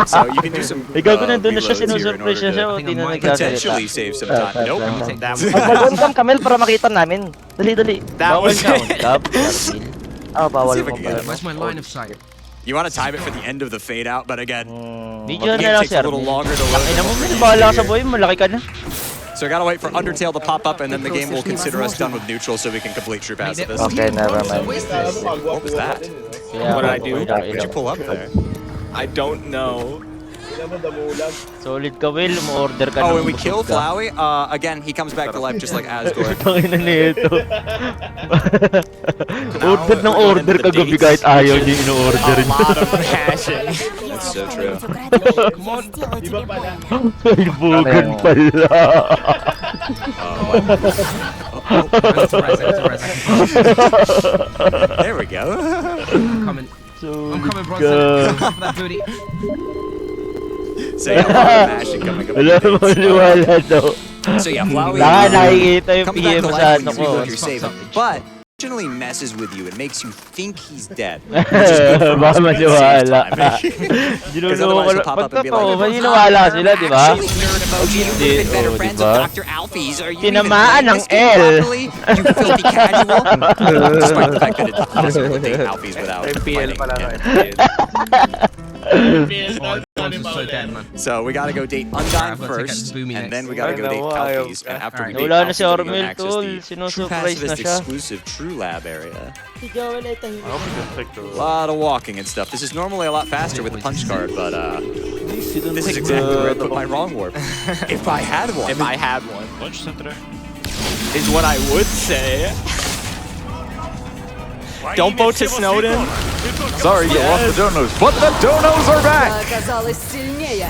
So you can do some Ikaw ko nandun na siya, reloads here in order sinusurprise siya siya, to hindi na nagkasalita. potentially save some time. Nope. Mag-on cam, Camel, para makita namin. Dali. That Bawal was ka, on cam. Ah, bawal See if I mo can get pala. it. Where's my line of sight? You want to time it for the end of the fade out, but again, Video the na lang game takes si a little Armin. longer to load. Ina than mo, what we're Mil, used bahala to ka sa here. buhay mo, malaki ka na. So I gotta wait for Undertale to pop up, and then the game will consider us done with neutral, so we can complete true pacifist. Okay, never mind. What was that? Kaya, What did I do? ilaw. What'd you pull up there? I don't know. Solid ka, Will, mo-order ka Oh, ng and we kill busog ka. Flowey. Again, he comes back to life just like Asgore. Tangina nito. Order ng order kagabi kahit ayaw niya ino-order A niya. lot of passion. That's so true. Ay, bugan pala. There we go. Coming. I'm coming, Solid Bronson. ka. Off that booty. So yeah, a lot of mashing coming up. Wala mo niwala daw. So yeah, Flowey Nakikita yung comes back PM to sa life ano when ko. you reload your save, but originally messes with you and makes you think he's dead. Which is good for us Baka because it saves maniwala. time. Ginuloko otherwise ko he'll lang. pop Pag up and be totoo, like, maniniwala sila, di ba? Actually, nerd emoji, you Hindi, would have been better oh, friends diba? with Dr. Alphys. Are you Tinamaan even ng playing this game L. properly? You filthy casual. Despite the fact that it's possible to date Alphys without FPL fighting pala him. Bronson's so dead, man. So we gotta go date Undyne I've got to take out first, this boomy and next. then we gotta go I date know, I Alphys, have- and after we Alright. date Wala na Alphys, si we can Ormel, access tol. the True Sinusurprise na Pacifist siya. exclusive True Lab area. Si Joel ay tahimik. A lot of walking and stuff. This is normally a lot faster with the punch card, but this is exactly where I put my wrong warp. If I had one. If I had one. Is what I would say. Don't vote to Snowden. Sorry, you lost the donos, but the donos are back! Оказалась сильнее.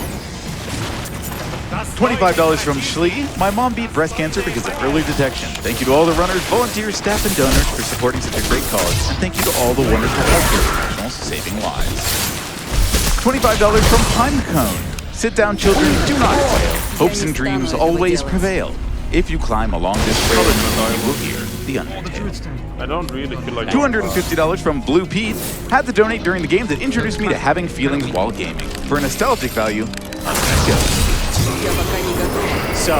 $25 from Schlee. My mom beat breast cancer because of early detection. Thank you to all the runners, volunteers, staff, and donors for supporting such a great cause. And thank you to all the wonderful healthcare professionals saving lives. $25 from Pinecone. Sit down, children, do not fail. Hopes and dreams always prevail. If you climb along this trail, you will hear the Undertale. I don't really feel like $250 from Blue Pete. Had to donate during the game that introduced me to having feelings while gaming. For a nostalgic value, let's go. So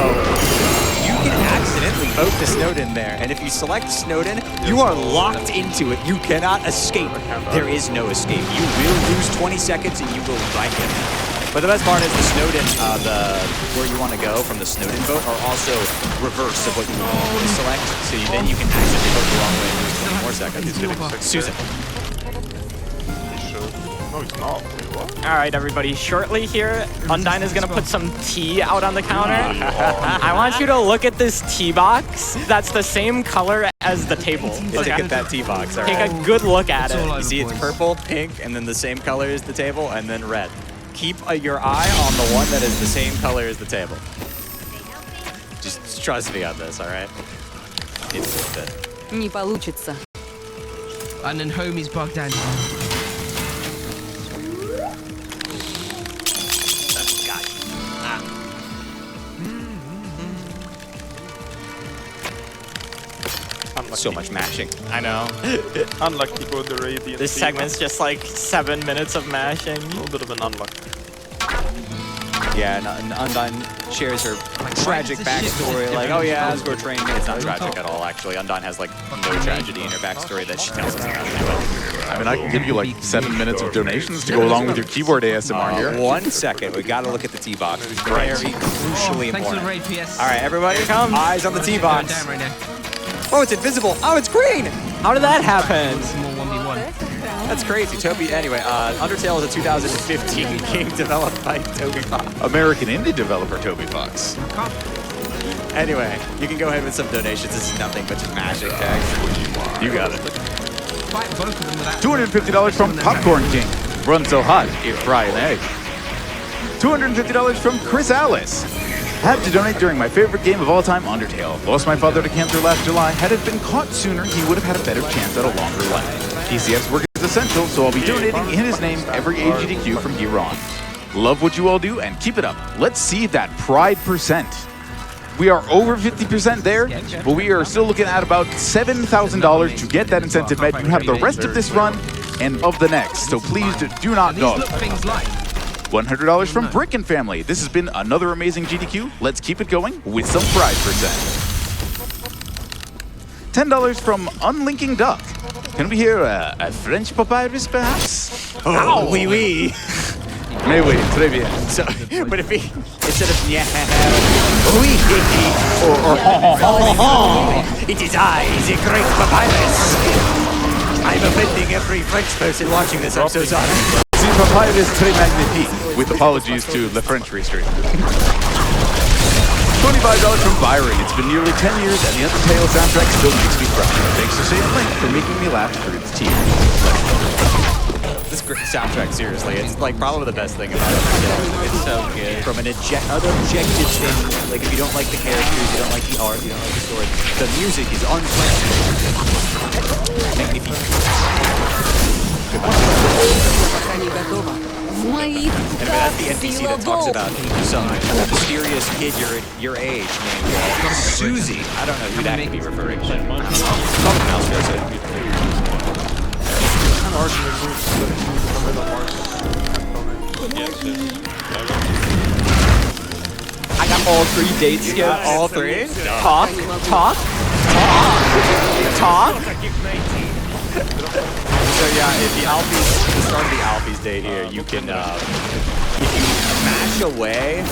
you can accidentally vote to Snowden there, and if you select Snowden, you are locked into it. You cannot escape. There is no escape. You will lose 20 seconds and you will fight him. But the best part is the Snowden, where you want to go from the Snowden vote are also reverse of what you normally select. So then you can accidentally vote the wrong way and lose 20 more seconds. Susan. No, it's not. Wait, what? All right, everybody. Shortly here, Undyne is gonna put some tea out on the counter. I want you to look at this tea box. That's the same color as the table. Look at that T box. Take a good look at It's all it. over You see, it's the place. purple, pink, and then the same color as the table, and then red. Keep your eye on the one that is the same color as the table. Just trust me on this, all right? It's worth it. Не получится. And then homie's bugged out. So much mashing. I know. Unlucky for the Radiant. This team. segment's just like 7 minutes of mashing. A little bit of an unluck. Yeah, and Undyne shares her tragic backstory. Like, oh yeah, Asgore trained me. It's not tragic at all, actually. Undyne has like no tragedy in her backstory that she tells us about anyway. I mean, I can give you like 7 minutes of donations to go along with your keyboard ASMR here. 1 second. We gotta look at the T box. It's very crucially Thanks for the important. raid, PS. All right, everybody, come. Eyes on the T box. Down right now. Oh, it's invisible. Oh, it's green. How did that happen? Some more 1v1. That's crazy. Toby, anyway, Undertale is a 2015 game developed by Toby Fox. American indie developer Toby Fox. Anyway, you can go ahead with some donations. This is nothing but just magic text. You got it. Fight both of them without... $250 from Popcorn King. Run so hot, you fry an egg. $250 from Chris Alice. Had to donate during my favorite game of all time, Undertale. Lost my father to cancer last July. Had it been caught sooner, he would have had a better chance at a longer life. PCF's work is essential, so I'll be donating in his name every AGDQ from here on. Love what you all do, and keep it up. Let's see that pride percent. We are over 50% there, but we are still looking at about $7,000 to get that incentive met. You have the rest of this run and of the next, so please do not These dog. look things like... $100 from Brick and Family. This has been another amazing GDQ. Let's keep it going with some pride %. $10 from Unlinking Duck. Can we hear a French papyrus, perhaps? Oh, oui, oui. Mais oui, très bien. So, but if he, instead of yeah, oui, it is I, the great papyrus. I'm offending every French person watching this. I'm so sorry. The papyrus très magnifique. With apologies to the French restraint. $25 from Byron. It's been nearly 10 years and the Undertale soundtrack still makes me cry. Thanks to Sam Link for making me laugh through the tears. This great soundtrack, seriously, it's like probably the best thing about it. It's so good. From an objective thing, like if you don't like the characters, you don't like the art, you don't like the story, the music is unquestionable. Magnifique. Anyway, that's the NPC that talks about some mysterious kid your age named Susie. I don't know who that could be referring to. Someone else does it. I got all 3 dates here. All 3? Talk. So yeah, if the start of the Alfie's date here, you can, if you mash away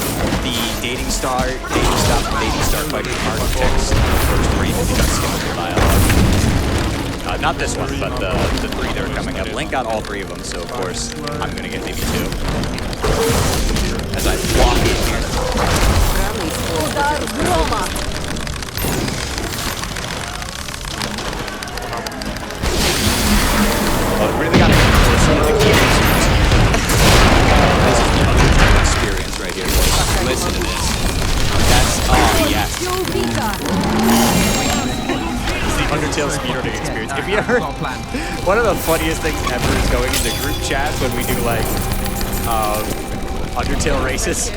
the dating star question mark text first read, you got skippable dialogue. Not this one, but the 3 that are coming up. Link got all 3 of them, so of course I'm gonna get maybe 2. As I walk in here. Oh, really got to listen to the keyboards. This is the Undertale experience right here. Listen to this. That's, oh, yes. It's the Undertale speedrunning experience. If you ever, one of the funniest things ever is going into group chats when we do, like, Undertale races.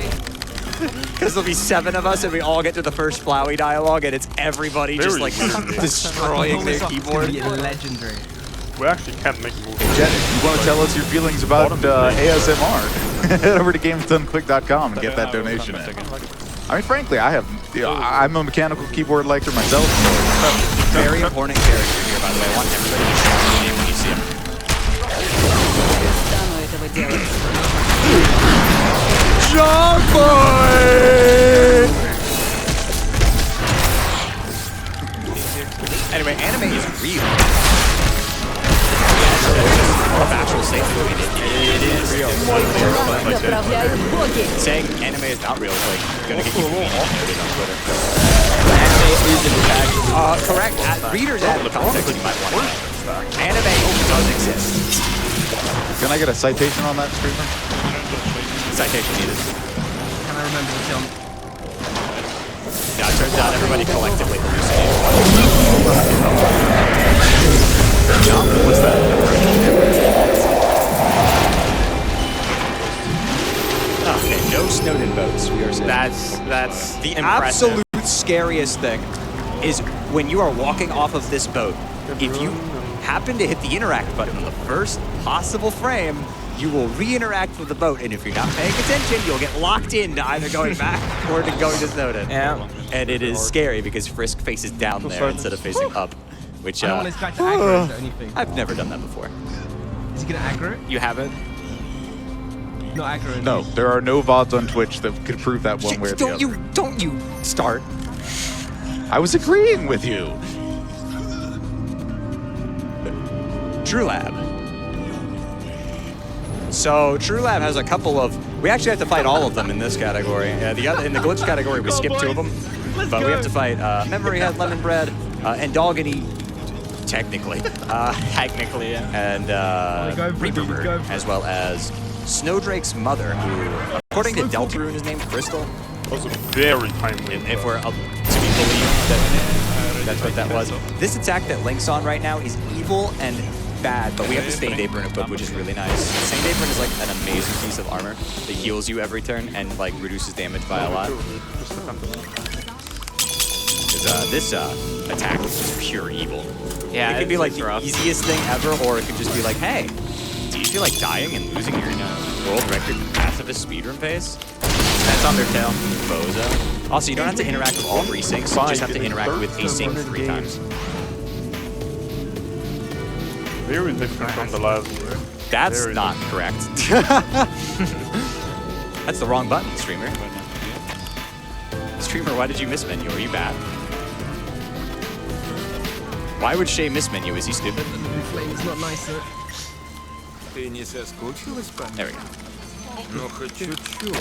Because there'll be 7 of us and we all get to the first Flowey dialogue and it's everybody just, like, destroying their keyboard. Legendary. We actually can't make moves. Jen, if you want to tell us your feelings about ASMR, head over to GamesDoneClick.com and get that donation in. I mean, frankly, I'm a mechanical keyboard liker myself. Very important character here, by the way. I want everybody to shout his name when you see him. John Boy! Anyway, anime is real. Factual statement. It is real. Saying anime is not real is like gonna get you noted on Twitter. Anime is in fact correct. Readers add the context you might want to know. Anime does exist. Can I get a citation on that, streamer? Citation needed. Can I remember the film? Yeah, it turns out everybody collectively hallucinated. What's that? Okay, no Snowden votes, we are saying. That's the impressive. absolute scariest thing is when you are walking off of this boat, if you happen to hit the interact button on the first possible frame, you will re-interact with the boat, and if you're not paying attention, you'll get locked into either going back or to going to Snowden. Yeah. And it is scary because Frisk faces down there instead of facing up, which I don't want this guy to aggro is the only thing. I've never done that before. Is he gonna aggro it? You haven't? Not aggro it. No, there are no VODs on Twitch that could prove that one way or the other. Don't you start. I was agreeing with you. TrueLab. So TrueLab has a couple of. We actually have to fight all of them in this category. In the glitch category, we skipped 2 of them, but we have to fight Memory Head, Lemon Bread, and Dogany. Technically, Technically, yeah. and Reaper, as well as Snowdrake's mother, who, according to Deltarune, is named Crystal. Also very timely. If we're to be believed that that's what that was. This attack that Link's on right now is evil and bad, but we have the Stained Apron equipped, which is really nice. Stained Apron is like an amazing piece of armor that heals you every turn and like reduces damage by a lot. Because this attack is just pure evil. Yeah, it could be like the rough. easiest thing ever, or it could just be like, hey, do you feel like dying and losing your world record half of his speedrun pace. That's Undertale. Bozo. Also, you don't have to interact with all resyncs, you just have to interact with async 3 times. Very different from the last. That's Very not correct. That's the wrong button, streamer. Streamer, why did you miss menu? Are you bad? Why would Shay miss menu? Is he stupid? Flame is not nice. Ты не соскучилась по мне? There we go. Ну, хоть чуть-чуть.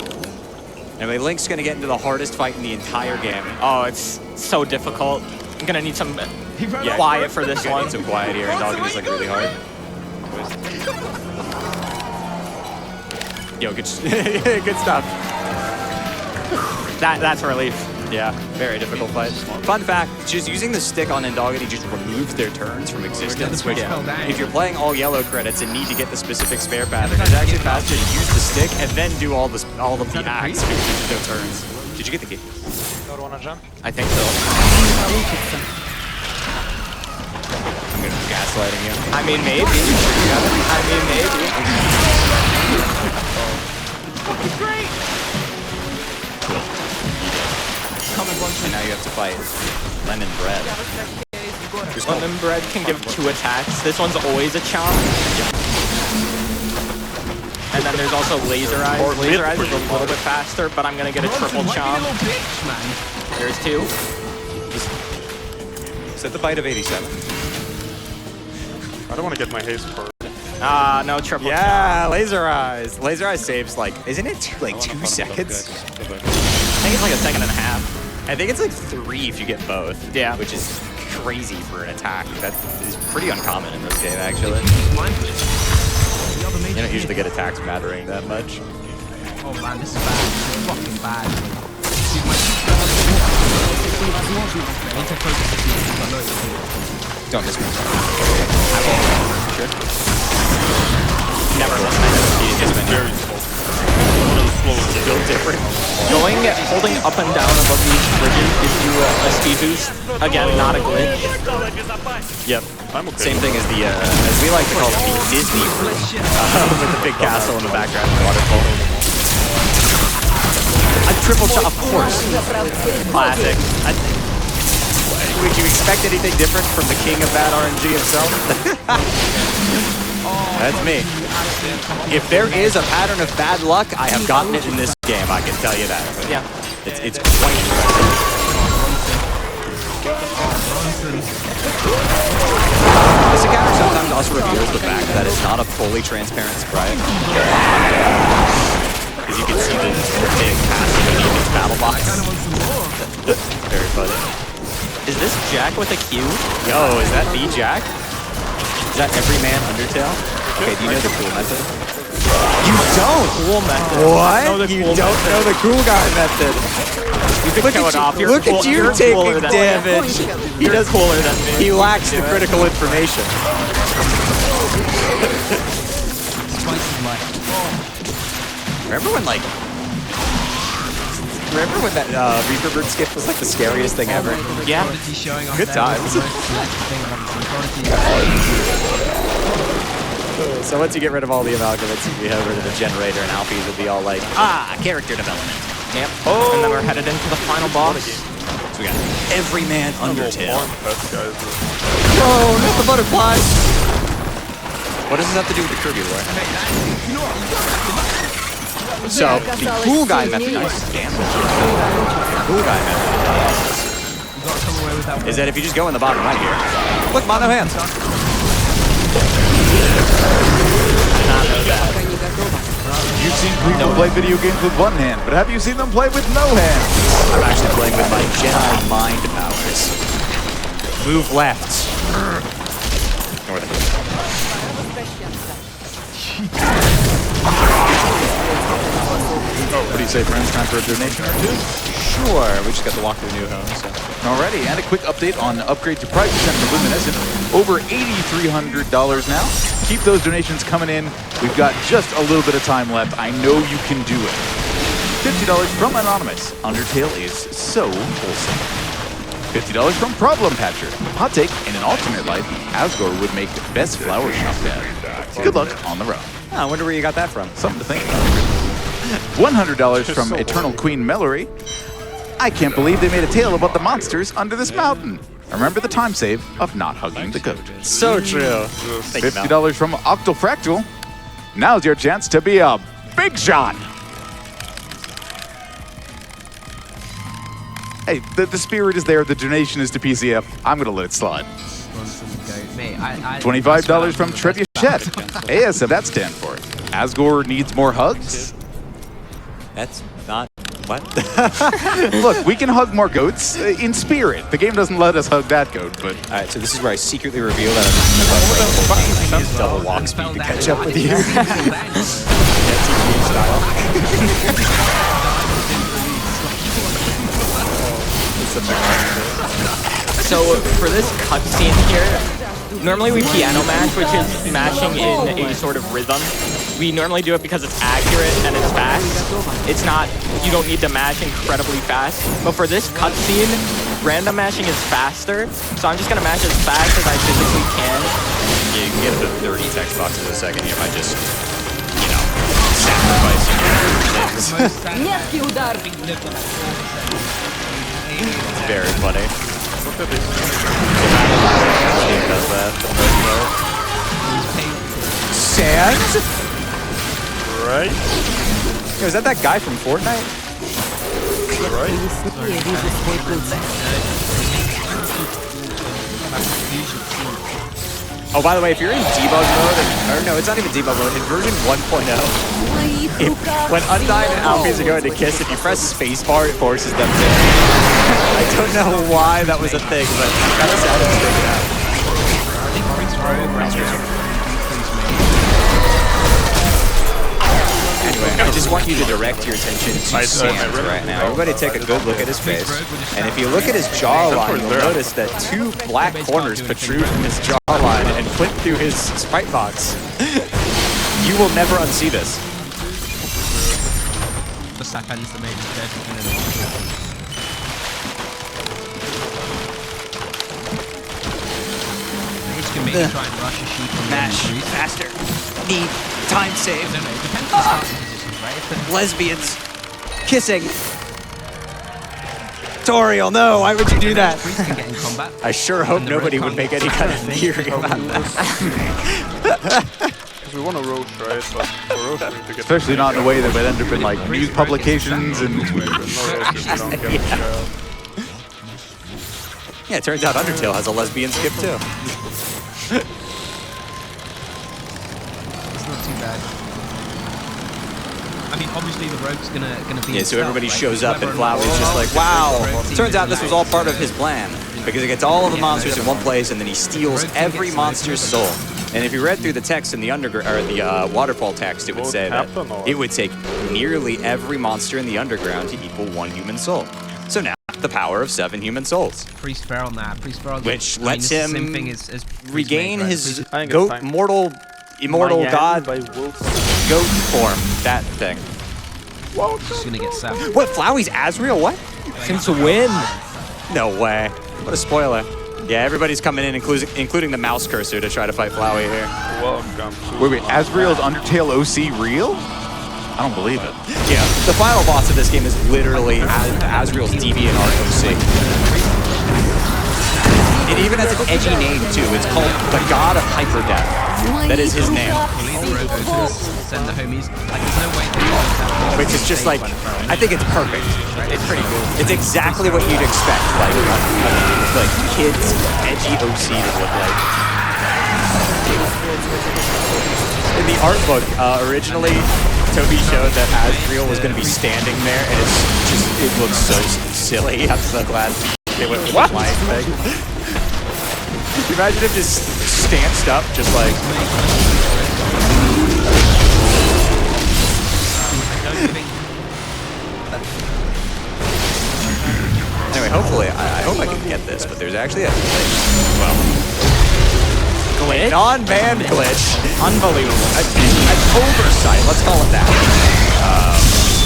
Anyway, Link's gonna get into the hardest fight in the entire game. Oh, it's so difficult. I'm gonna need some Yeah. quiet for this Gonna one. need some quiet here, and Doggen is like really hard. Yo, good, good stuff. That's a relief. Yeah, very difficult fight. Fun fact, just using the stick on Endogeny just removes their turns from existence, which if you're playing all yellow credits and need to get the specific spare pattern, it's actually faster to use the stick and then do all of the acts to use their turns. Did you get the key? I think so. I'm gonna be gaslighting you. I mean, maybe. I mean, maybe. And now you have to fight Lemon Bread. Lemon Bread can give 2 attacks. This one's always a chomp. And then there's also Laser Eyes. Laser Eyes is a little bit faster, but I'm gonna get a triple chomp. There's 2. Is that the bite of 87? I don't want to get my haste for No triple Yeah, Laser Eyes. Laser Eyes saves like, isn't it like 2 seconds? I think it's like a 1.5 seconds. I think it's like 3 if you get both. Yeah. Which is crazy for an attack. That is pretty uncommon in this game, actually. You don't usually get attacks mattering that much. Oh man, this is bad. This is fucking bad. I need to focus this one because I know it's Don't miss me. Sure. Never listen. You just been very slow. still different. Holding up and down above these bridges gives you a speed boost. Again, not a glitch. Yep. I'm okay. Same thing as the, as we like to call it, the Disney bridge. With the big castle in the background and the waterfall. A triple shot, of course. Classic. Would you expect anything different from the king of bad RNG himself? That's me. If there is a pattern of bad luck, I have gotten it in this game, I can tell you that. Yeah. It's quite impressive. This encounter sometimes also reveals the fact that it's not a fully transparent sprite. Because you can see the big passive in its battle box. Very funny. Is this Jack with a Q? Yo, is that the Jack? Is that every man Undertale? Okay, do you know the cool method? You don't! Cool method. What? You don't know the cool guy method. Look at you taking damage. He does cooler than me. He lacks the critical information. Remember when that Reaper Bird skip was like the scariest thing ever? Yeah. Good times. So once you get rid of all the amalgamates, you have rid of the generator, and Alpies will be all like, character development. Yep. Oh. And then we're headed into the final boss. So we got every man Undertale. Oh, not the butterfly. What does this have to do with the Kirby lore? So, the cool guy method, cool guy method is that if you just go in the bottom right here, look, mono hands. You've seen people play video games with one hand, but have you seen them play with no hands? I'm actually playing with my Jedi mind powers. Move left. Ignore the What do you say, friends? Time for a donation or two? Sure, we just got to walk to the new home, so. Alrighty, and a quick update on upgrade to Private Center Luminescent. Over $8,300 now. Keep those donations coming in. We've got just a little bit of time left. I know you can do it. $50 from Anonymous. Undertale is so wholesome. $50 from Problem Patcher. Hot take, in an alternate life, Asgore would make the best flower shop dad. Good luck on the road. I wonder where you got that from. Something to think about. $100 from Eternal Queen Mellory. I can't believe they made a tale about the monsters under this mountain. Remember the time save of not hugging the goat. So true. Thank you, Mel. $50 from Octofractal. Now's your chance to be a big shot. Hey, the spirit is there. The donation is to PCF. I'm going to let it slide. $25 from Trebuchet. ASF, that stand for it. Asgore needs more hugs. That's not... What? Look, we can hug more goats in spirit. The game doesn't let us hug that goat, but... All right, so this is where I secretly reveal that I'm use double walk speed to catch up with you. So for this cutscene here, normally we piano match, which is mashing in a sort of rhythm. We normally do it because it's accurate and it's fast. It's not, you don't need to mash incredibly fast. But for this cutscene, random mashing is faster. So I'm just gonna mash as fast as I physically can. Yeah, you can get up to 30 text boxes a second here by just, you know, sacrificing things. Меткий удар. It's very funny. Does that for the most part. Sands? Right? Yo, is that guy from Fortnite? Right? Oh, by the way, if you're in debug mode, or no, it's not even debug mode, in version 1.0, when Undyne and Alphys are going to kiss, if you press spacebar, it forces them to. I don't know why that was a thing, but kind of sad it's taken out. Anyway, I just want you to direct your attention to Sands right now. Everybody take a good look at his face. And if you look at his jawline, you'll notice that two black corners protrude from his jawline and clip through his sprite box. You will never unsee this. Mash faster. Need time save. Lesbians kissing. Toriel, no, why would you do that? I sure hope nobody would make any kind of theory about that. We want to roast, right? But for roast, we need to get... Especially not in a way that would end up in like news publications and... Yeah, it turns out Undertale has a lesbian skip too. It's not too bad. I mean, obviously the rogue's gonna be. Yeah, so everybody shows up and Flowey's just like, wow. Turns out this was all part of his plan because he gets all of the monsters in one place and then he steals every monster's soul. And if you read through the text in the waterfall text, it would say that it would take nearly every monster in the underground to equal 1 human soul. So now the power of 7 human souls, Priest Feral, which lets him regain his goat immortal god goat form. That thing. Just gonna get sapped. What? Flowey's Azrael? What? Since win. No way. What a spoiler. Yeah, everybody's coming in, including the mouse cursor, to try to fight Flowey here. Welcome. Wait, Azrael's Undertale OC real? I don't believe it. Yeah, the final boss of this game is literally Azrael's DeviantArt OC. It even has an edgy name too. It's called the God of Hyperdeath. That is his name. Send the homies. Like, there's no way Which is just like, I think it's perfect. It's pretty good. It's exactly what you'd expect, like kids' edgy OC to look like. In the art book, originally, Toby showed that Azrael was going to be standing there, and it looks so silly. I'm so glad they went with the flying thing. Imagine him just stanced up, just like... Anyway, hopefully, I hope I can get this, but there's actually a glitch. Well... Glitch? Non-banned glitch. Unbelievable. An oversight, let's call it that.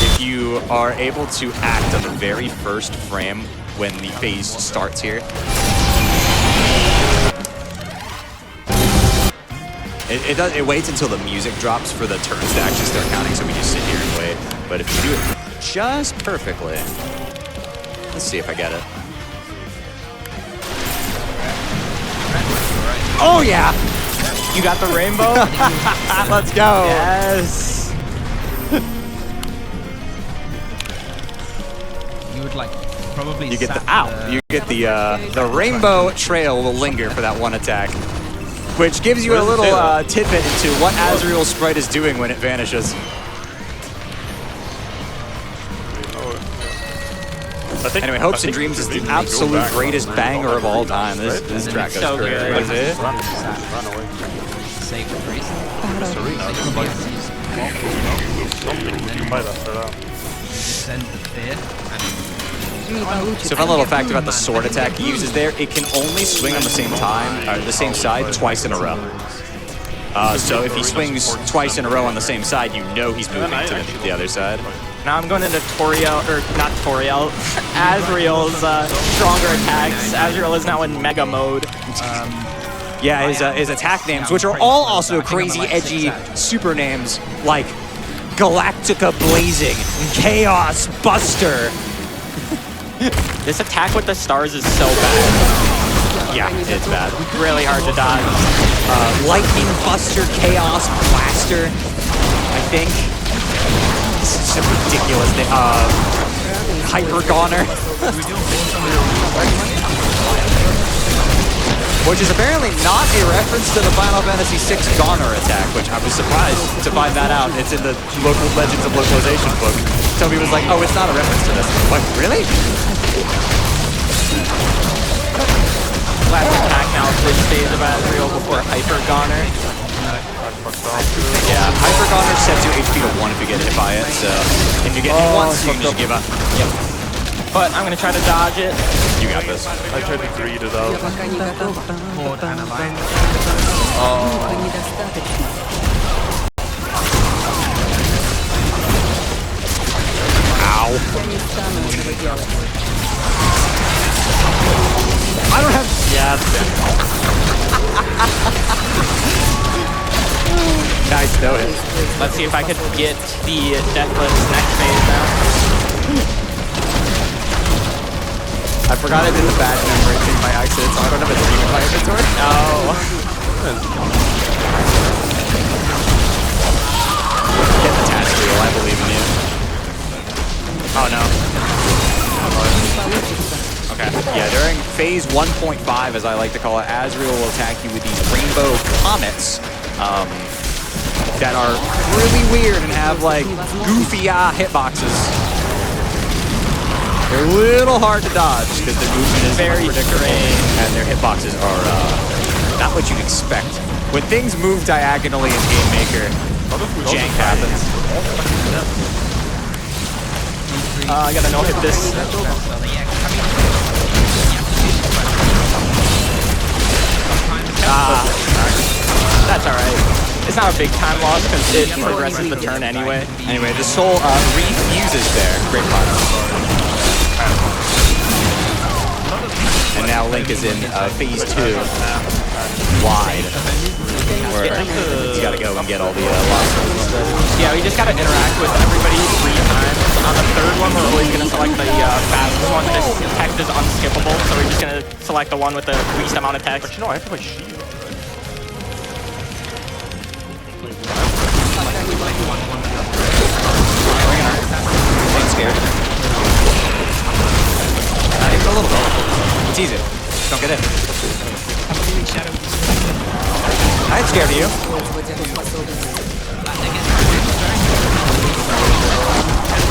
If you are able to act on the very first frame when the phase starts here, it waits until the music drops for the turns to actually start counting, so we just sit here and wait. But if you do it just perfectly, let's see if I get it. Oh yeah! You got the rainbow? Let's go! Yes! You would like probably You get the sap you get the rainbow trail will linger for that one attack, which gives you a little tidbit into what Azrael's sprite is doing when it vanishes. Anyway, Hopes and Dreams is the absolute greatest banger of all time. This track goes so crazy. good. Run away. save the freeze. You might after that. Send the fear and So fun little fact about the sword attack he uses there, it can only swing on the same time, or the same side, twice in a row. So if he swings twice in a row on the same side, you know he's moving to the other side. Now I'm going into Toriel, or not Toriel, Azrael's stronger attacks. Azrael is now in Mega Mode. Yeah, his attack names, which are all also crazy, edgy super names, like Galactica Blazing, Chaos Buster. This attack with the stars is so bad. Yeah, it's bad. Really hard to dodge. Lightning Buster, Chaos Blaster, I think. This is some ridiculous thing. Hyper Goner. Which is apparently not a reference to the Final Fantasy VI Goner attack, which I was surprised to find that out. It's in the Local Legends of Localization book. Toby was like, oh, it's not a reference to this. What, really? Last attack now, first phase of Azrael before Hyper Goner. Yeah, Hyper Goner sets your HP to 1 if you get hit by it, so if you get hit once, you can just give up. Yep. But I'm gonna try to dodge it. You got this. I tried to greed it out. Пока не готова. horde and align. Пока недостаточно. Ow. Я не стану этого делать. I don't have... Yeah, nice, no hit. Let's see if I could get the Deathless next phase now. I forgot I did the bad memory thing by accident, so I don't have a dream in my inventory. Oh. Get the task wheel, I believe in you. Oh no. Okay, yeah, during phase 1.5, as I like to call it, Azrael will attack you with these rainbow comets that are really weird and have like goofy hitboxes. They're a little hard to dodge because their movement is Very strange and their hitboxes are not what you'd expect. When things move diagonally in Game Maker, jank happens. I gotta no-hit this. That's alright. It's not a big time loss because it progresses the turn anyway. Anyway, the soul refuses there. Great fun. And now Link is in phase 2, wide, where he's got to go and get all the lost souls. Yeah, we just gotta interact with everybody 3 times. On the third one, we're always gonna select the fastest one. This text is unskippable, so we're just gonna select the one with the least amount of text. But you know, I have to play Shield. I'm scared. It's a little bit. It's easy. Don't get in. I ain't scared of you.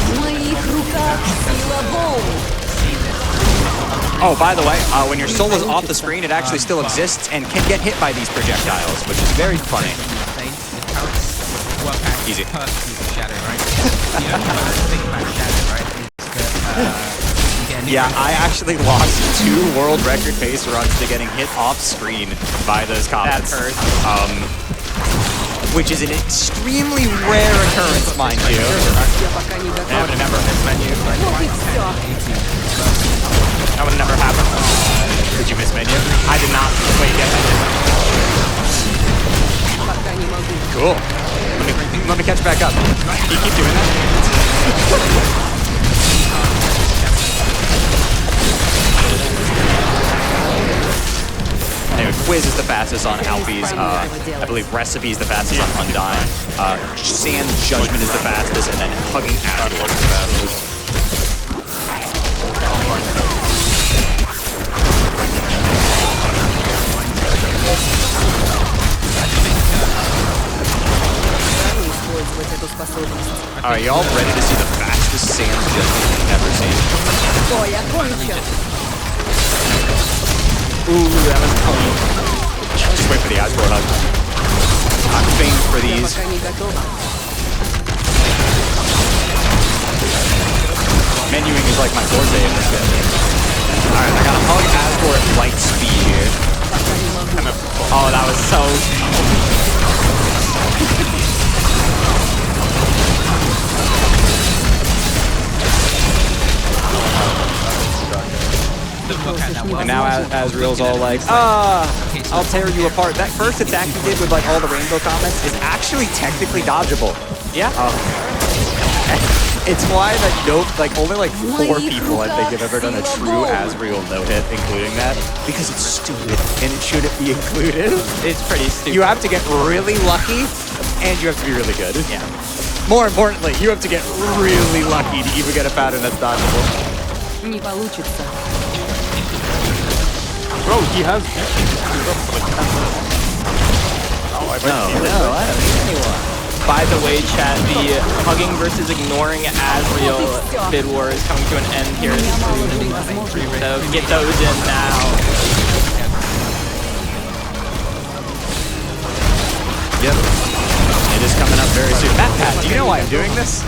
В моих руках сила волн. Oh, by the way, when your soul is off the screen, it actually still exists and can get hit by these projectiles, which is very funny. Easy. Shadow, right? You know, the thing about Shadow, right? Is that, Yeah, I actually lost 2 world record pace runs to getting hit off screen by those comets. That hurts. Which is an extremely rare occurrence, mind you. Я пока не That готова. would never miss menu. Вот и все. That would never happen. Did you miss menu? I did not. Wait, yes, I did. Пока пока не могу. Cool. Let me catch back up. You keep doing that? Anyway, Quiz is the fastest on Alfie's. I believe Recipe is the fastest on Undyne. Sand's Judgment is the fastest, and then Hugging Ashford is the fastest. Использовать эту способность. Alright, y'all ready to see the fastest Sand's Judgment you've ever seen? Ой, окончен. Ooh, that was clean. Just wait for the Ashford hug. I'm famed for Я these. пока не готова. Menuing is like my forte in this game. Alright, I got a Hug Ashford at light speed here. Пока не могу. Oh, that was so. And now Asriel's all like, I'll tear you apart. That first attack he did with like all the rainbow comments is actually technically dodgeable. Yeah. It's why that only like 4 people I think have ever done a true Asriel no-hit, including that, because it's stupid and it shouldn't be included. It's pretty stupid. You have to get really lucky and you have to be really good. Yeah. More importantly, you have to get really lucky to even get a pattern that's dodgeable. Не получится. Bro, he has. No, I don't need anyone. By the way, chat, the hugging versus ignoring Asriel bid war is coming to an end here soon. So get those in now. Yep. It is coming up very soon. Pat, do you know why I'm doing this?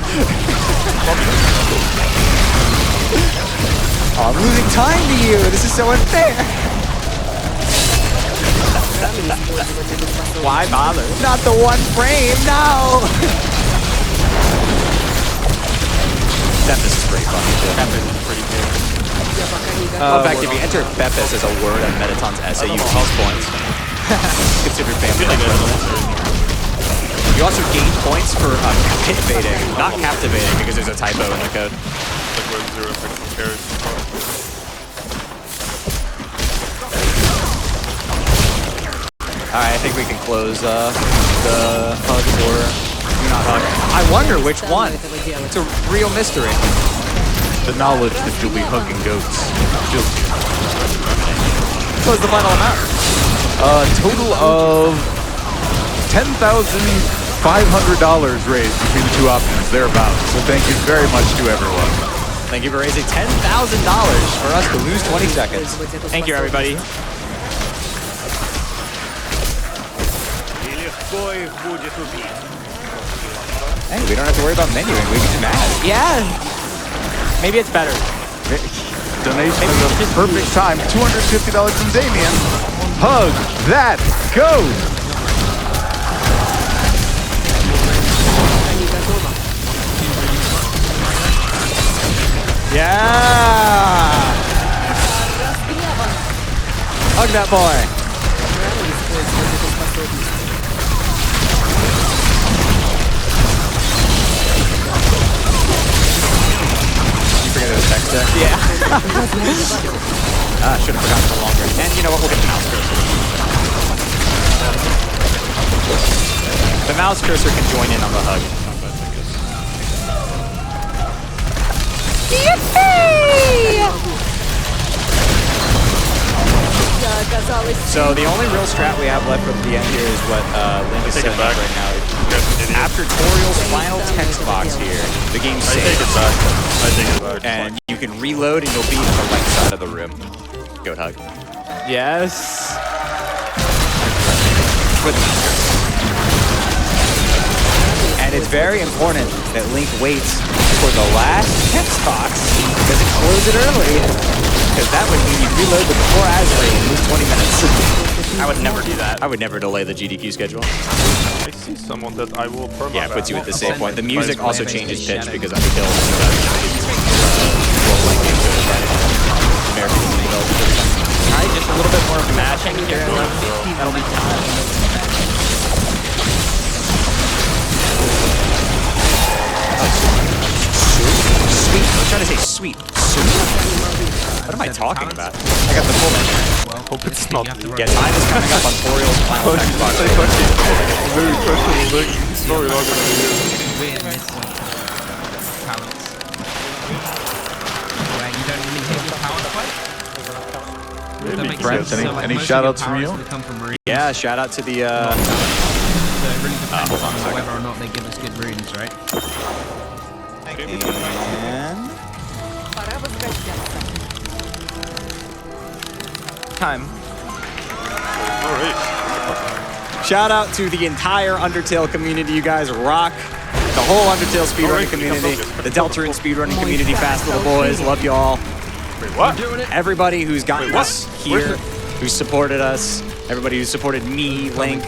Oh, I'm losing time to you. This is so unfair. Why bother? Not the one frame, no. Bepis is pretty funny too. Bepis is pretty good. Я пока не готова. In fact, if you enter Bepis as a word on Metaton's essay, you 12 points. Considered family. You also gain points for captivating, not captivating because there's a typo in the code. Like where 0 compares. Alright, I think we can close the hug or not hug. I wonder which one. It's a real mystery. The knowledge that you'll be hugging goats. What was the final amount? A total of $10,500 raised between the two options, thereabouts. So thank you very much to everyone. Thank you for raising $10,000 for us to lose 20 seconds. Thank you, everybody. Hey, we don't have to worry about menuing. We can just mad. Yeah. Maybe it's better. Donation is the perfect time. $250 from Damien. Hug that goat. Не готова. Yeah! Hug that boy. Рано использовать эту способность. You forget the text there? Yeah. Should have forgotten for longer. And you know what? We'll get the mouse cursor. The mouse cursor can join in on the hug. Я оказалась. So the only real strat we have left at the end here is what Link is Take it setting up back. right now. After Toriel's final text box here, the game I take it saves. back. I take it back. And you can reload and you'll be on the right side of the room. Goat hug. Yes. With the mouse cursor. And it's very important that Link waits for the last text box because it closed it early. Because that would mean you reload the before Asriel and lose 20 minutes. I would never do that. I would never delay the GDQ schedule. I see someone that I will perma. Yeah, it puts you at the safe point. The music Nice. also changes pitch because I'm killed. American development. Alright, just a little bit more matching here and then that'll be time. sweet. What am I talking about? I got the full menu. Well, Hope it's not. Yeah, time is coming up on Oriel's final Xbox. Very questionable thing. Sorry, not gonna do it. weird miss talents. Where you don't really hit your power quite. That Maybe makes friends, sense. So, like, any most of shout your outs from powers you? that come from runes. Yeah, shout out to the. So it really depends on whether or not they give us good runes, right? And Пора возвращаться. Time. Alright. shout out to the entire Undertale community. You guys rock. The whole Undertale speedrunning community, the Deltarune speedrunning community, fast little boys. Love y'all. Wait, what? Everybody who's gotten Wait, what? us here, who's supported us, everybody who's supported me, Link,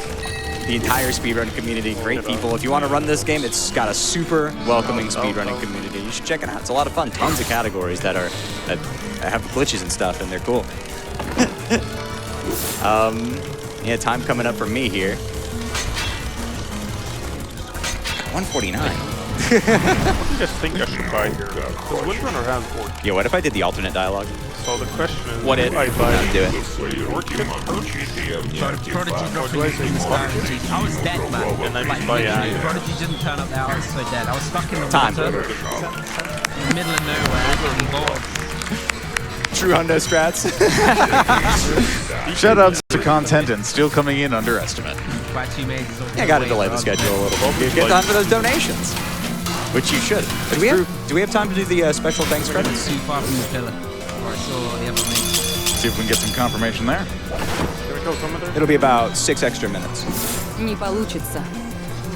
the entire speedrunning community, great people. If you want to run this game, it's got a super welcoming speedrunning community. You should check it out. It's a lot of fun. Tons of categories that have glitches and stuff, and they're cool. Yeah, time coming up for me here. 149. What do you guys think I should buy here? Because Windrunner has orc. Yeah, what if I did the alternate dialogue? So the question is, What do it- I buy Not do it. orc kit? Prodigy Or dropping do I say disparity. I was dead, man. And I Like, just buy literally, Aya. Prodigy didn't turn up there. I was so dead. I was stuck in the Time. water, in the middle of nowhere, getting bored. True hundo strats. Shout outs to content and still coming in under estimate. By two majors or I gotta delay the schedule a little bit. Get time for those donations, which you should. Do we have time to do the special thanks credits? Too far from the pillar. Or I saw the other mate. See if we can get some confirmation there. Here we go, come there. It'll be about 6 extra minutes. Не получится.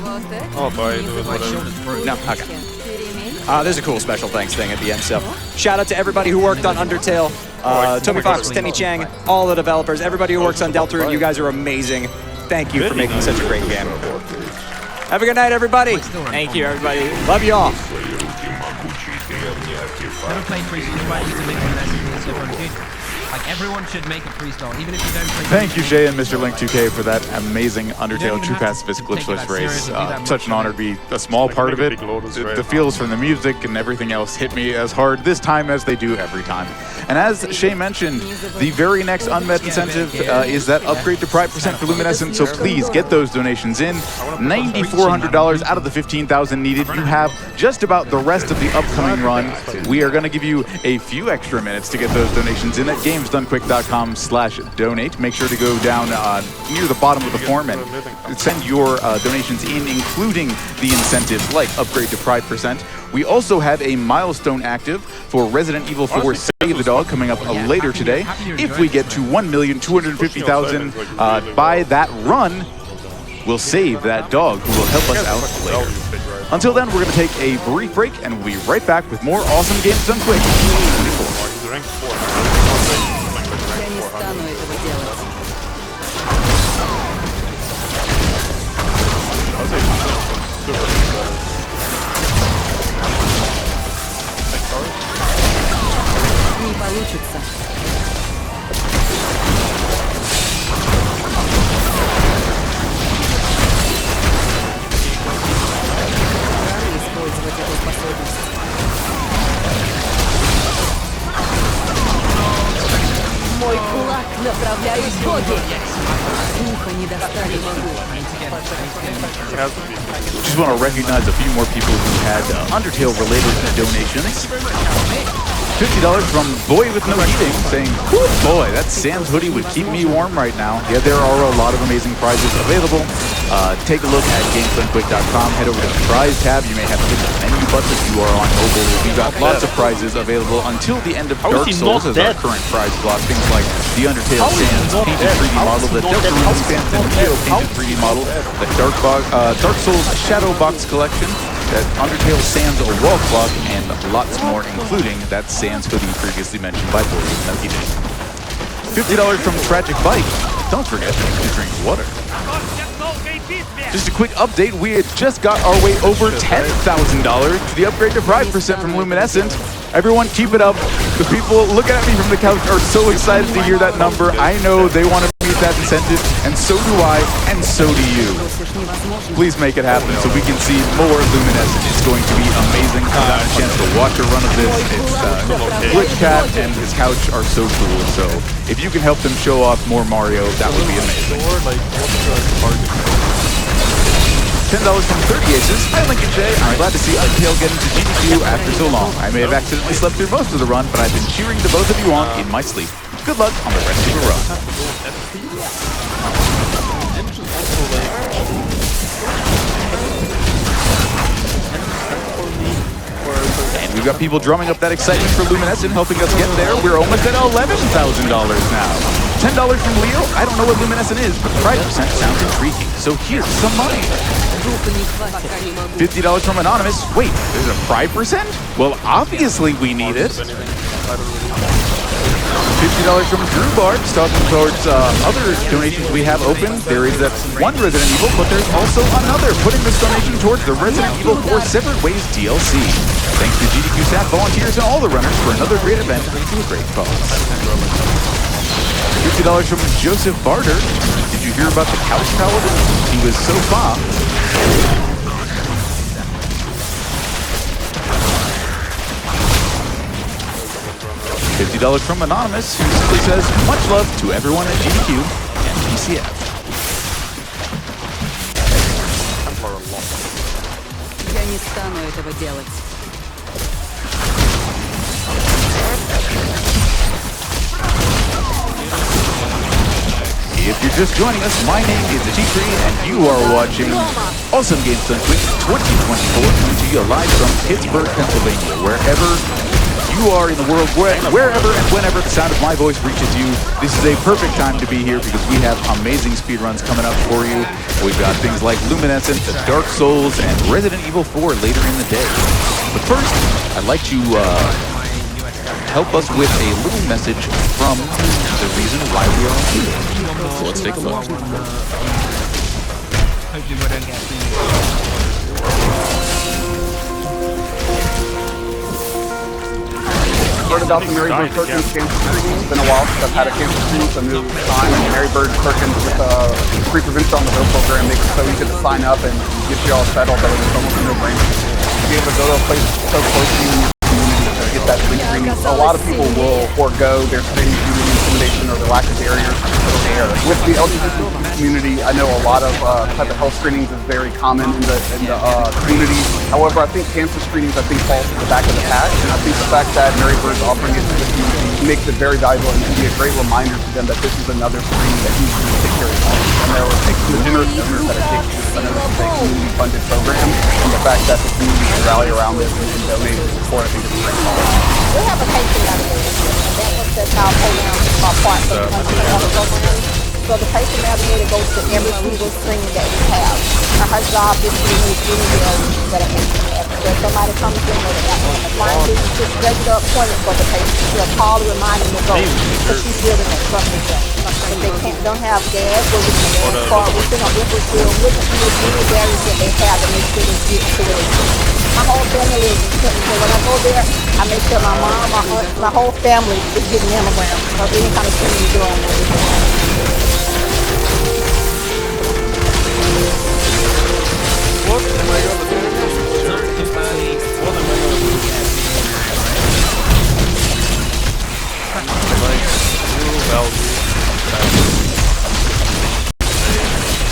Вот это. I'll buy it, не do it, забывай. whatever. No, okay. Перемель. There's a cool special thanks thing at the end. So, shout out to everybody who worked on Undertale, Toby Fox, Timmy Chang, all the developers, everybody who works on Deltarune. You guys are amazing. Thank you for making such a great game. Have a good night, everybody. Thank you, everybody. Love you all. Never played freestyle, you might need to make a lesson for this everyone, dude. Like, everyone should make a freestyle, even if you don't play. Thank you, Jay and Mr. Link 2K, for that amazing Undertale True Pacifist glitchless race. Such an honor to be a small part of it. The feels from the music and everything else hit me as hard this time as they do every time. And as Shay mentioned, the very next unmet incentive is that upgrade to Pride % for Luminescent, so please get those donations in. $9,400 out of the $15,000 needed. You have just about the rest of the upcoming run. We are going to give you a few extra minutes to get those donations in at gamesdonequick.com/donate. Make sure to go down near the bottom of the form and send your donations in, including the incentives like upgrade to Pride %. We also have a milestone active for Resident Evil 4 Save the Dog coming up later today. If we get to 1,250,000 by that run, we'll save that dog who will help us out later. Until then, we're going to take a brief break and we'll be right back with more awesome Games Done Quick. He's ranked 4. Я не стану этого делать. Не получится. Пора использовать эту способность. Мой кулак направляет боги. Ухо не достали могу. Just want to recognize a few more people who had Undertale-related donations. $50 from Boy With No Heating, saying, boy, that Sam's hoodie would keep me warm right now. Yeah, there are a lot of amazing prizes available. Take a look at GamesDoneQuick.com. Head over to the prize tab. You may have to hit the menu button if you are on mobile. We've got lots of prizes available until the end of Dark Souls as our current prize block. Things like the Undertale Sans painted 3D model, the Deltarune Sans painted 3D model, the Dark Souls Shadow Box collection, that Undertale Sans wall clock, and lots more, including that Sans hoodie previously mentioned by Boy With No Heating. $50 from Tragic Bike. Don't forget to drink water. Just a quick update, we had just got our way over $10,000 to the upgrade to Pride % from Luminescent. Everyone keep it up. The people looking at me from the couch are so excited to hear that number. I know they want to appreciate that incentive, and so do I, and so do you. Please make it happen so we can see more Luminescent. It's going to be amazing. I got a chance to watch a run of this. It's Glitch Cat and his couch are so cool. So if you can help them show off more Mario, that would be amazing. $10 from 30 Aces. Hi, Lincoln J. I'm glad to see Undertale get into GDQ after so long. I may have accidentally slept through most of the run, but I've been cheering the both of you on in my sleep. Good luck on the rest of the run. And we've got people drumming up that excitement for Luminescent, helping us get there. We're almost at $11,000 now. $10 from Leo. I don't know what Luminescent is, but 5% sounds intriguing. So here's some money. $50 from Anonymous. Wait, there's a 5%? Well, obviously we need it. $50 from Drew Barbs, talking towards other donations we have open. There is that one Resident Evil, but there's also another, putting this donation towards the Resident Evil 4 Separate Ways DLC. Thanks to GDQ staff, volunteers, and all the runners for another great event to a great cause. $50 from Joseph Barter. Did you hear about the Couch Paladin? He was so far. $50 from Anonymous, who simply says, much love to everyone at GDQ and PCF. Я не стану этого делать. If you're just joining us, my name is T3, and you are watching Awesome Games Done Quick 2024, coming to you live from Pittsburgh, Pennsylvania. Wherever you are in the world, wherever and whenever the sound of my voice reaches you, this is a perfect time to be here because we have amazing speedruns coming up for you. We've got things like Luminescent, Dark Souls, and Resident Evil 4 later in the day. But first, I'd like to help us with a little message from the reason why we are here. So let's take a look. Heard about the Mary Bird Perkins cancer screening. It's been a while since I've had a cancer screening, so new time. And Mary Bird Perkins with free prevention on the Go program makes it so easy to sign up and get you all settled that it's almost a no-brainer. To be able to go to a place so close to you to get that free screening. A lot of people will forego their screening due to intimidation or the lack of barriers there. With the LGBT community, I know a lot of type of health screenings is very common in the community. However, I think cancer screenings fall to the back of the pack, and I think the fact that Mary Bird is offering it to the community makes it very valuable and can be a great reminder to them that this is another screening that you can take care of. And there are generous donors that are taking this. I know this is a community-funded program, and the fact that the community can rally around this and donate and support, I think is a great call. We have a patient navigator, and that's our program part of the program. So the patient navigator goes to every single screening that we have. And her job is to remove any barriers that a patient has. So if somebody comes in with a flying vision, just regular appointment for the patient, she'll call to remind them to go. Because she's building that trust with them. If they don't have gas, we'll get the gas card, we'll send a river field, we'll just remove any barriers that they have to make sure they get to where they go. My whole family lives in Clinton, so when I go there, I make sure my mom, my aunt, my whole family is getting mammograms or any kind of screening you do on them. What am I gonna do? What am I gonna do?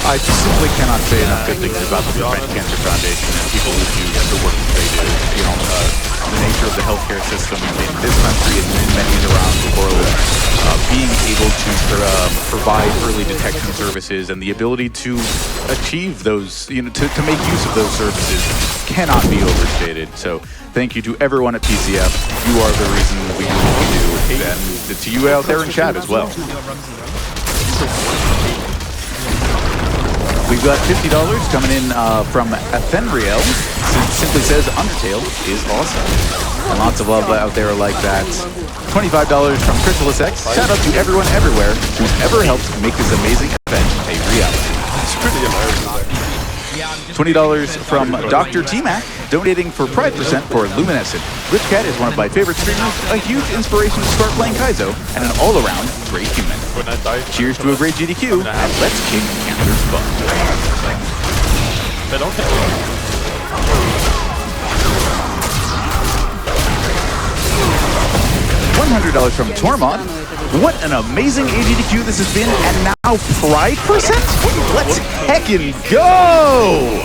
I simply cannot say enough good things about the Prevent Cancer Foundation and people who do the work that they do. You know, the nature of the healthcare system in this country and in many around the world, being able to provide early detection services and the ability to achieve those, you know, to make use of those services cannot be overstated. So thank you to everyone at PCF. You are the reason we do what we do, and to you out there in chat as well. We've got $50 coming in from Athenriel. Simply says Undertale is awesome. And lots of love out there like that. $25 from Chrysalis X. Shout out to everyone everywhere who's ever helped make this amazing event a reality. It's pretty hilarious. $20 from Dr. T-Mac donating for Pride Percent for Luminescent. Glitchcat is one of my favorite streamers, a huge inspiration to start playing Kaizo, and an all-around great human. Cheers to a great GDQ, and let's kick Panther's butt. They don't take $100 from Tormod. What an amazing AGDQ this has been, and now Pride Percent? Let's heckin' go!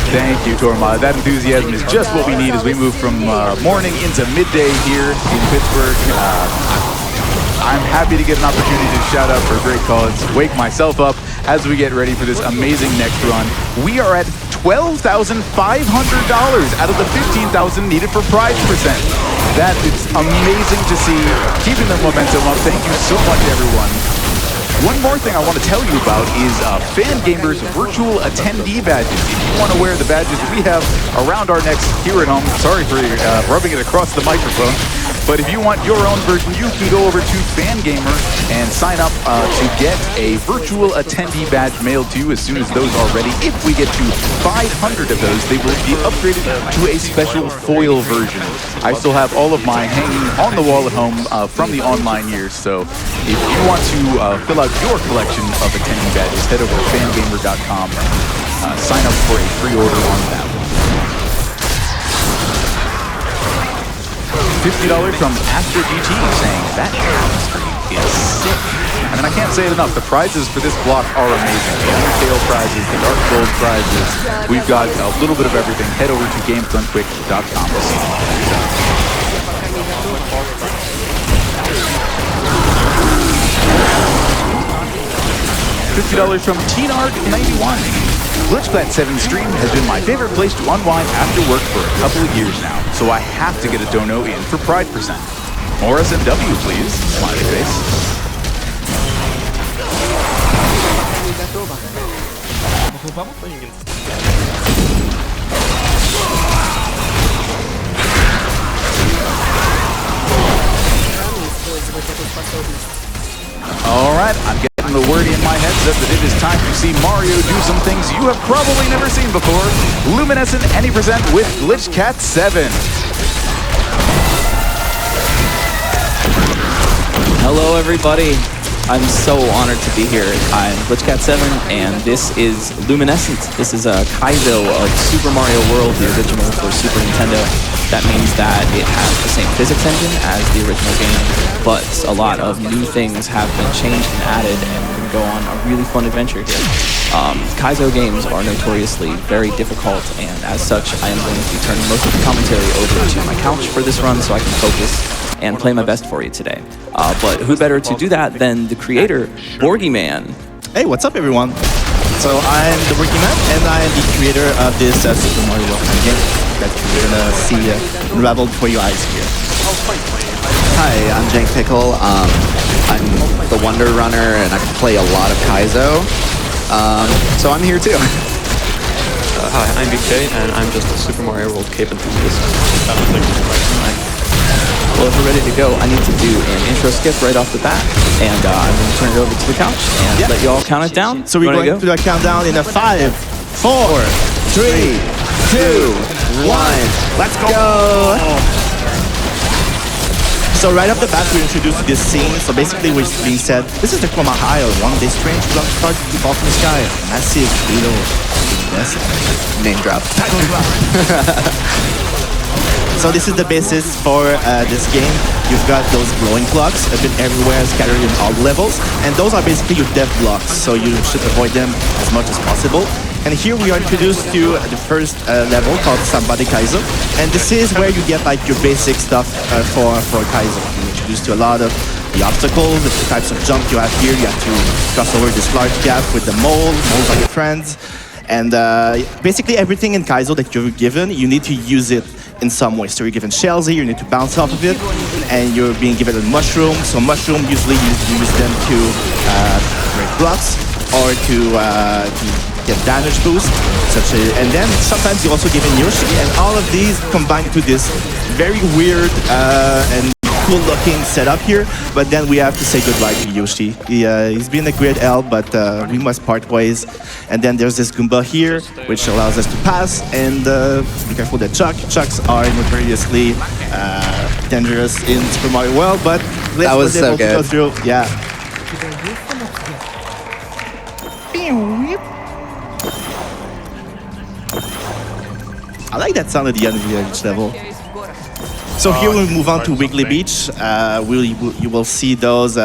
Thank you, Tormod. That enthusiasm is just what we need as we move from morning into midday here in Pittsburgh. I'm happy to get an opportunity to shout out for a great cause, wake myself up as we get ready for this amazing next run. We are at $12,500 out of the $15,000 needed for Pride Percent. That is amazing to see. Keeping the momentum up. Thank you so much, everyone. One more thing I want to tell you about is Fangamer's virtual attendee badges. If you want to wear the badges we have around our necks here at home, sorry for rubbing it across the microphone, but if you want your own version, you can go over to Fangamer and sign up to get a virtual attendee badge mailed to you as soon as those are ready. If we get to 500 of those, they will be upgraded to a special foil version. I still have all of mine hanging on the wall at home from the online years, so if you want to fill out your collection of attendee badges, head over to fangamer.com. Sign up for a pre-order on that one. $50 from Astro GT saying that tapestry is sick. I mean, I can't say it enough. The prizes for this block are amazing. The Undertale prizes, the Dark Gold prizes. We've got a little bit of everything. Head over to GamesDoneQuick.com to see $50 from TeenArg91. Glitchcat 7 stream has been my favorite place to unwind after work for a couple of years now, so I have to get a dono in for Pride Percent. More SMW, please. Smiley face. All right, I'm getting the word in my headset that it is time to see Mario do some things you have probably never seen before. Luminescent any percent with Glitchcat 7. Hello, everybody. I'm so honored to be here. I'm Glitchcat 7, and this is Luminescent. This is a Kaizo of Super Mario World, the original for Super Nintendo. That means that it has the same physics engine as the original game, but a lot of new things have been changed and added, and we're going to go on a really fun adventure here. Kaizo games are notoriously very difficult, and as such, I am going to be turning most of the commentary over to my couch for this run so I can focus and play my best for you today. But who better to do that than the creator, Borgyman. Hey, what's up, everyone? So I'm the Borgyman, and I am the creator of this Super Mario World game that you're gonna see unraveled before your eyes here. Hi, I'm Jank Pickle. I'm the Wonder Runner, and I play a lot of Kaizo. So I'm here too. Hi, I'm BK, and I'm just a Super Mario World cape enthusiast. Well, if we're ready to go, I need to do an intro skip right off the bat, and I'm going to turn it over to the couch and let you all count it down. So we're going to do a countdown in a 5, 4, 3, 2, 1. Let's go! So right off the bat, we're introduced to this scene. So basically, what's being said, this is the Chroma Isle. One day, strange blocks start to fall from the sky. Massive, little, name drop. Title drop. So this is the basis for this game. You've got those glowing blocks a bit everywhere, scattered in all levels, and those are basically your dev blocks, so you should avoid them as much as possible. And here we are introduced to the first level called Somebody Kaizo, and this is where you get like your basic stuff for Kaizo. You're introduced to a lot of the obstacles, the types of jump you have here. You have to cross over this large gap with the moles are your friends, and basically everything in Kaizo that you're given, you need to use it in some way. So you're given shells here, you need to bounce off of it, and you're being given a mushroom. So mushroom, usually you use them to break blocks or to get damage boost, and then sometimes you're also given Yoshi, and all of these combine to this very weird and cool looking setup here, but then we have to say goodbye to Yoshi. He's been a great help, but we must part ways. And then there's this Goomba here, which allows us to pass, and be careful that Chucks are notoriously dangerous in Super Mario World, but That was so able to go good. through. Yeah. I like that sound at the end of each level. So here we move on to Wiggly Beach. You will see those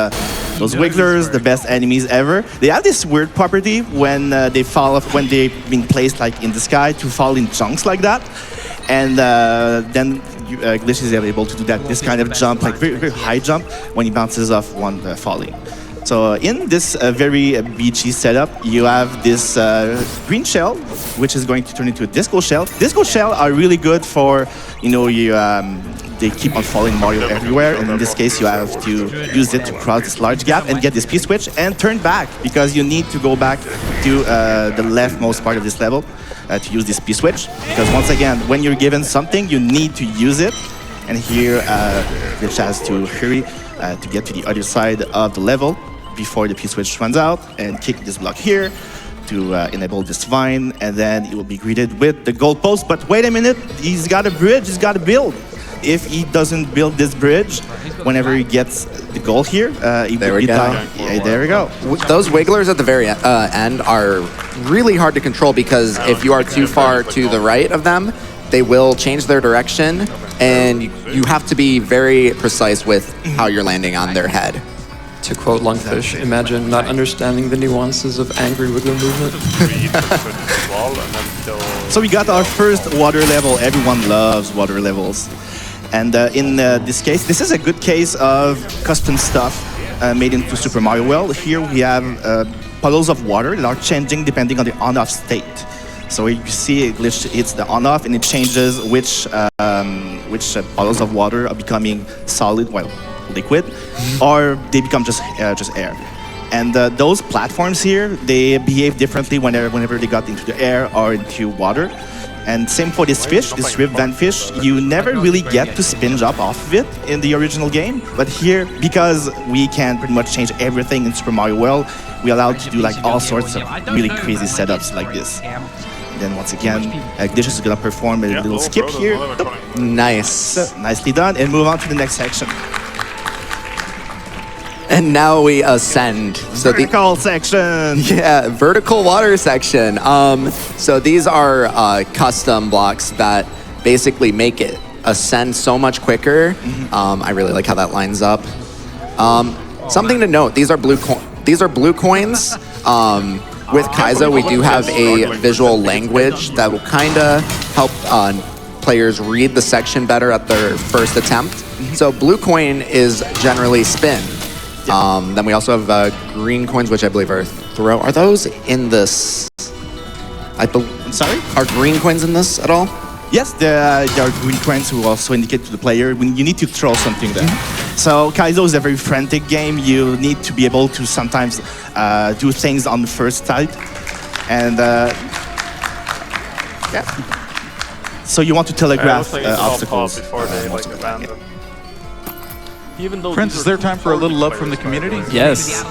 wigglers, the best enemies ever. They have this weird property when they fall off, when they've been placed like in the sky, to fall in chunks like that. And then Glitch is able to do this kind of jump, like very, very high jump, when he bounces off one falling. So in this very beachy setup, you have this green shell, which is going to turn into a disco shell. Disco shell are really good for, they keep on following Mario everywhere, and in this case you have to use it to cross this large gap and get this P-switch and turn back, because you need to go back to the leftmost part of this level to use this P-switch, because once again, when you're given something, you need to use it. And here, Glitch has to hurry to get to the other side of the level before the P-switch runs out, and kick this block here to enable this vine, and then he will be greeted with the gold post. But wait a minute, he's got a bridge, he's got to build. If he doesn't build this bridge, whenever he gets the goal here, he will be down. Yeah, there we go. Those wigglers at the very end are really hard to control, because if you are too far to the right of them, they will change their direction, and you have to be very precise with how you're landing on their head. To quote Lungfish, imagine not understanding the nuances of angry wiggler movement. So we got our first water level. Everyone loves water levels. And in this case, this is a good case of custom stuff made into Super Mario World. Here we have puddles of water that are changing depending on the on-off state. So you see Glitch hits the on-off, and it changes which puddles of water are becoming solid, well, liquid, or they become just air. And those platforms here, they behave differently whenever they got into the air or into water. And same for this fish, this rib-van fish. You never really get to spin jump off of it in the original game. But here, because we can pretty much change everything in Super Mario World, we're allowed to do like all sorts of really crazy setups like this. And then once again, Glitch is gonna perform a little skip here. Nice. So, nicely done, and move on to the next section. And now we ascend. So vertical section. Yeah, vertical water section. So these are custom blocks that basically make it ascend so much quicker. I really like how that lines up. Something to note: these are blue coins. With Kaizo, we do have a visual language that will kind of help players read the section better at their first attempt. So blue coin is generally spin. Then we also have green coins, which I believe are throw. Are those in this? I'm sorry? Are green coins in this at all? Yes, there are green coins who also indicate to the player when you need to throw something there. So Kaizo is a very frantic game. You need to be able to sometimes do things on the first sight. And yeah. So you want to telegraph obstacles. Prince, is there time for a little love from the community? Yes.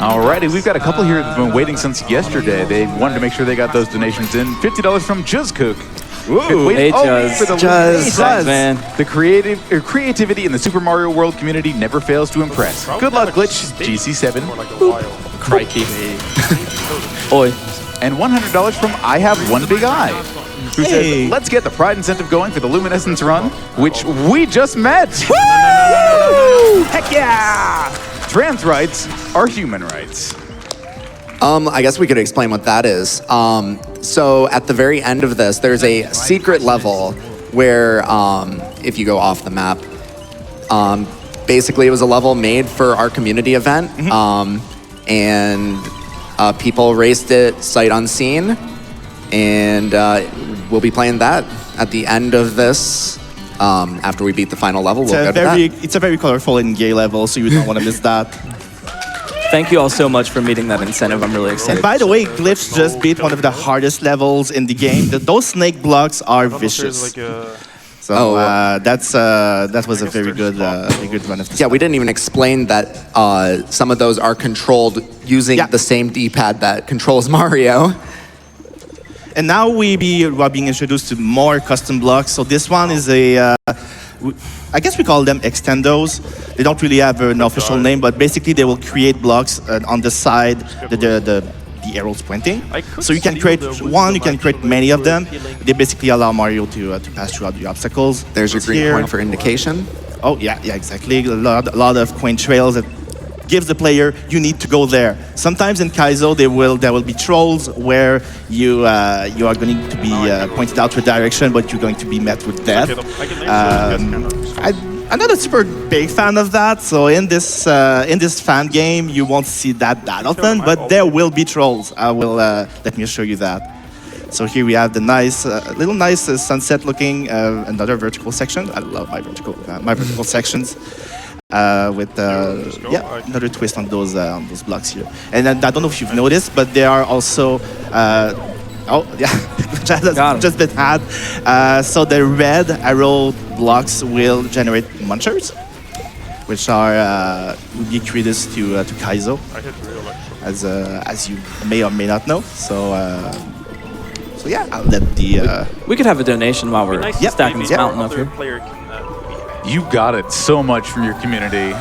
Alrighty, we've got a couple here that've been waiting since yesterday. They wanted to make sure they got those donations in. $50 from Juz Cook. Ooh, hey, Juz, man. The creativity in the Super Mario World community never fails to impress. Good luck, Glitch. GC7. Crikey. Oi. And $100 from I Have One Big Eye, who says, let's get the pride incentive going for the Luminescence run, which we just met. Woo! Heck yeah! Trans rights are human rights. I guess we could explain what that is. So at the very end of this, there's a secret level where if you go off the map, basically it was a level made for our community event. And people raced it sight unseen. And we'll be playing that at the end of this. After we beat the final level, we'll go to that. It's a very colorful and gay level, so you don't want to miss that. Thank you all so much for meeting that incentive. I'm really excited. And by the way, Glitch just beat one of the hardest levels in the game. Those snake blocks are vicious. So that was a very good run of this. Yeah, we didn't even explain that some of those are controlled using the same D-pad that controls Mario. And now we are being introduced to more custom blocks. So this one is I guess we call them extendos. They don't really have an official name, but basically they will create blocks on the side, the arrows pointing. So you can create one, you can create many of them. They basically allow Mario to pass throughout the obstacles. There's your green coin for indication. Oh yeah, exactly. A lot of coin trails that gives the player you need to go there. Sometimes in Kaizo there will be trolls where you are going to be pointed out to a direction, but you're going to be met with death. I'm not a super big fan of that, so in this fan game you won't see that often, but there will be trolls. I will let me show you that. So here we have the nice, sunset looking, another vertical section. I love my vertical sections. With another twist on those blocks here. And I don't know if you've noticed, but there are also just been had. So the red arrow blocks will generate munchers, which are ubiquitous to Kaizo, as you may or may not know. So yeah, I'll let the we could have a donation while we're stacking this mountain up here. You got it so much from your community.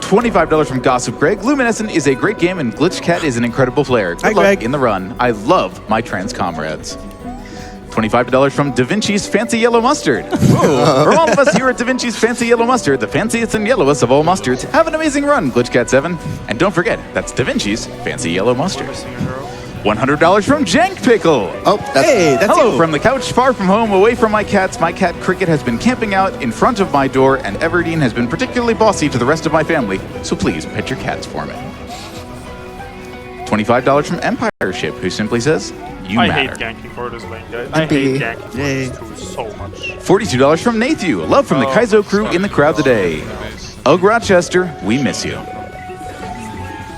$25 from Gossip Greg. Luminescent is a great game and Glitch Cat is an incredible player. Good luck in the run. I love my trans comrades. $25 from Da Vinci's Fancy Yellow Mustard. From all of us here at Da Vinci's Fancy Yellow Mustard, the fanciest and yellowest of all mustards, have an amazing run, Glitch Cat 7. And don't forget, that's Da Vinci's Fancy Yellow Mustard. $100 from Jank Pickle. Oh, that's hello you. From the couch, far from home, away from my cats. My cat Cricket has been camping out in front of my door, and Everdeen has been particularly bossy to the rest of my family. So please pet your cats for me. $25 from Empire Ship, who simply says, "You I matter." hate ganking for this lane, guys. I hate ganking for this so much. $42 from Nathu. Love from the Kaizo crew in the crowd today. Ugh, Rochester, we miss you.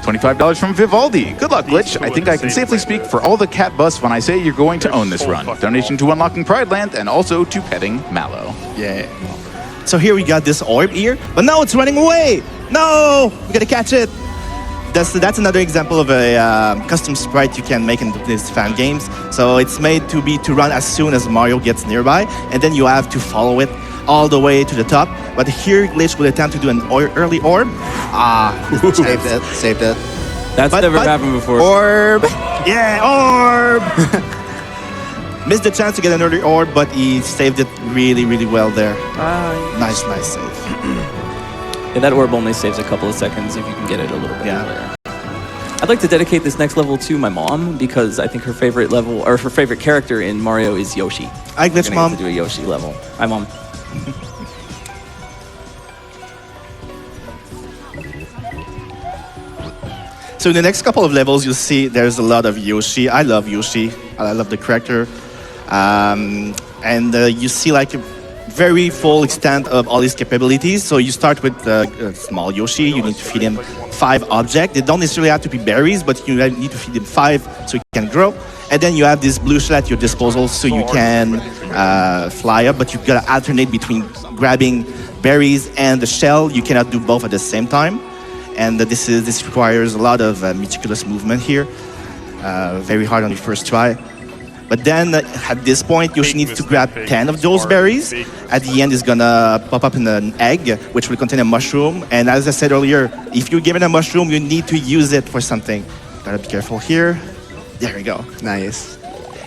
$25 from Vivaldi. Good luck, Glitch. I think I can safely speak for all the cat bus when I say you're going to own this run. Donation to Unlocking Pride Land and also to Petting Mallow. Yeah. So here we got this orb here, but now it's running away. No, we gotta catch it. That's another example of a custom sprite you can make in these fan games. So it's made to run as soon as Mario gets nearby, and then you have to follow it all the way to the top. But here Glitch will attempt to do an early orb. Saved it. That's never happened before. Orb. Yeah, orb. Missed the chance to get an early orb, but he saved it really, really well there. Nice save. Yeah, that orb only saves a couple of seconds if you can get it a little bit earlier. I'd like to dedicate this next level to my mom because I think her favorite level or her favorite character in Mario is Yoshi. Hi, Glitch Mom. To do a Yoshi level. Hi, Mom. So in the next couple of levels, you'll see there's a lot of Yoshi. I love Yoshi. I love the character. And you see like a very full extent of all his capabilities. So you start with a small Yoshi. You need to feed him 5 objects. They don't necessarily have to be berries, but you need to feed him 5 so he can grow. And then you have this blue shell at your disposal so you can fly up, but you've got to alternate between grabbing berries and the shell. You cannot do both at the same time. And this requires a lot of meticulous movement here. Very hard on your first try. But then at this point, Yoshi needs to grab 10 of those berries. At the end, it's gonna pop up in an egg, which will contain a mushroom. And as I said earlier, if you're given a mushroom, you need to use it for something. Gotta be careful here. There we go. Nice.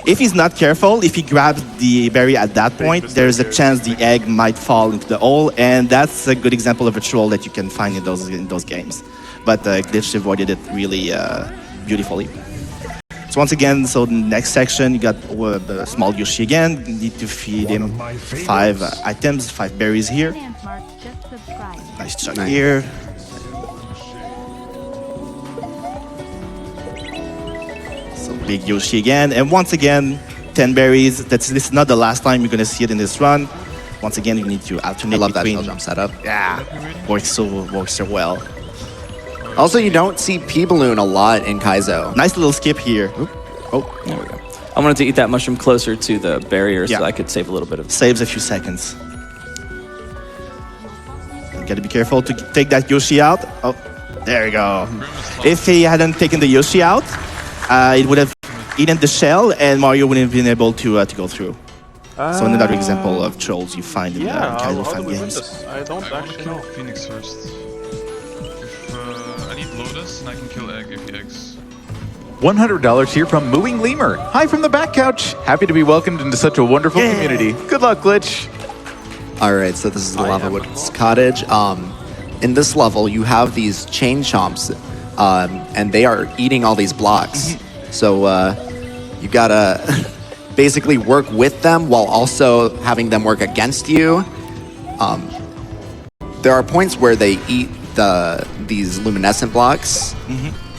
If he's not careful, if he grabs the berry at that point, there's a chance the egg might fall into the hole, and that's a good example of a troll that you can find in those games. But Glitch avoided it really beautifully. So once again, so the next section, you got the small Yoshi again. You need to feed him 5 items, 5 berries here. Nice chunk here. So big Yoshi again, and once again, 10 berries. This is not the last time you're gonna see it in this run. Once again, you need to alternate between. That jump setup. Yeah, works so well. Also, you don't see P-Balloon a lot in Kaizo. Nice little skip here. Oh, there we go. I wanted to eat that mushroom closer to the barrier so Yeah. I could save a little bit of. Saves a few seconds. You gotta be careful to take that Yoshi out. Oh, there you go. If he hadn't taken the Yoshi out, it would have eaten the shell, and Mario wouldn't have been able to go through. So another example of trolls you find in Kaizo fan games. I don't actually know. Phoenix first. If, I need Lotus, and I can kill Egg if he eggs. $100 here from Mooing Lemur. Hi from the back couch. Happy to be welcomed into such a wonderful community. Good luck, Glitch. All right, so this is the Lava Woods Cottage. In this level, you have these chain chomps, and they are eating all these blocks. So you gotta basically work with them while also having them work against you. There are points where they eat these luminescent blocks,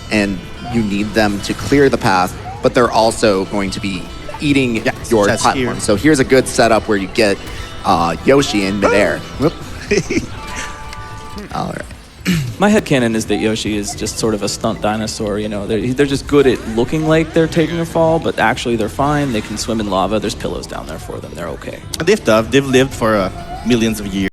and you need them to clear the path, but they're also going to be eating your platform. Here. So here's a good setup where you get Yoshi in midair. Whoop. All right. My headcanon is that Yoshi is just sort of a stunt dinosaur. You know, they're just good at looking like they're taking a fall, but actually they're fine. They can swim in lava. There's pillows down there for them. They're okay. They've lived for millions of years.